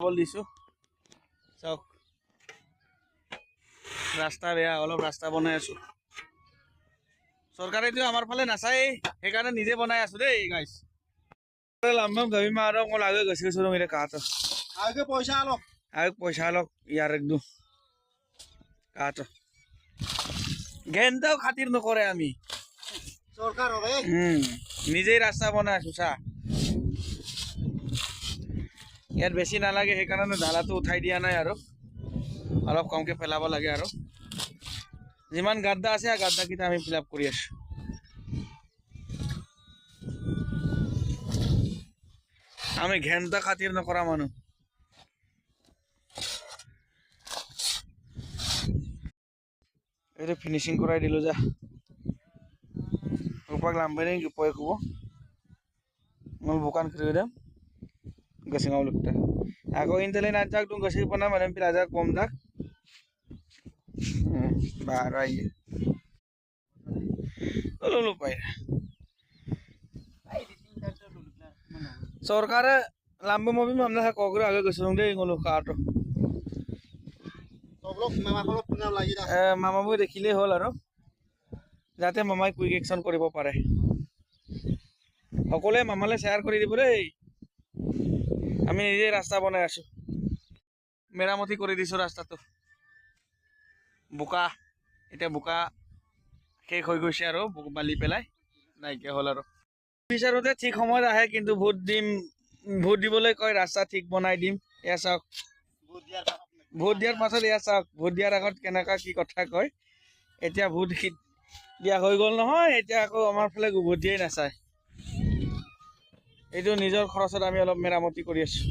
বল দিছো চাওক ৰাস্তা বেয়া অলপ ৰাস্তা বনাই আছো চৰকাৰেতো আমাৰ ফালে নাচাই সেইকাৰণে নিজে বনাই আছো দেই গাইছ লাম্বাম গাবিমা আৰু মই লাগে গছি গছো ৰং এটা কাট আগে পয়সা লওক ইয়াৰ একদম কাট ঘেন্টাও খাতিৰ নকৰে আমি সৰকাৰ হবে নিজেই ৰাস্তা বনাই আছো চা ইয়াত বেছি নালাগে সেইকাৰণে ঢালাটো উঠাই দিয়া নাই আৰু অলপ কমকে পেলাব লাগে আৰু যিমান গাদ্দা আছে গাদ্দা কিটা আমি ফিল আপ কৰি আছো আমি ঘেন্টা খাতিৰ নকৰা মানুহ এটা ফিনিশিং কৰাই দিলো যা rupak lambanin gipoy ko ngol bukan kredam gasing ngol kita ako intelin ajak tung gasing pa naman ang pilajak komdak baray lulu pay sorkare lambe mobi mamna ha kogre age gasing de ngol kato সবলোক মামা কলত পুনা লাগি দা মামা বই দেখিলে হল আৰু যাতে মামাই quick action কৰিব পাৰে সকলোৱে মামালে শেয়াৰ কৰি দিব দেই আমি নিজে ৰাস্তা বনাই আছো মেৰামতি কৰি দিছো ৰাস্তাটো বোকা এটা বোকা শেষ হৈ গৈছে আৰু বালি পেলাই নাইকিয়া হ'ল আৰু বিচাৰোতে ঠিক সময়ত আহে কিন্তু ভোট দিবলৈ কয় ৰাস্তা ঠিক বনাই দিম এয়া চাওক ভোট দিয়াৰ পাছত এয়া চাওক ভোট দিয়াৰ আগত কেনেকা কি কথা কয় এতিয়া ভোট দিয়া হৈ গ'ল নহয় এতিয়া আকৌ আমাৰ ফালে ভোট দিয়াই নাচায় এইটো নিজৰ খৰচত আমি অলপ মেৰামতি কৰি আছো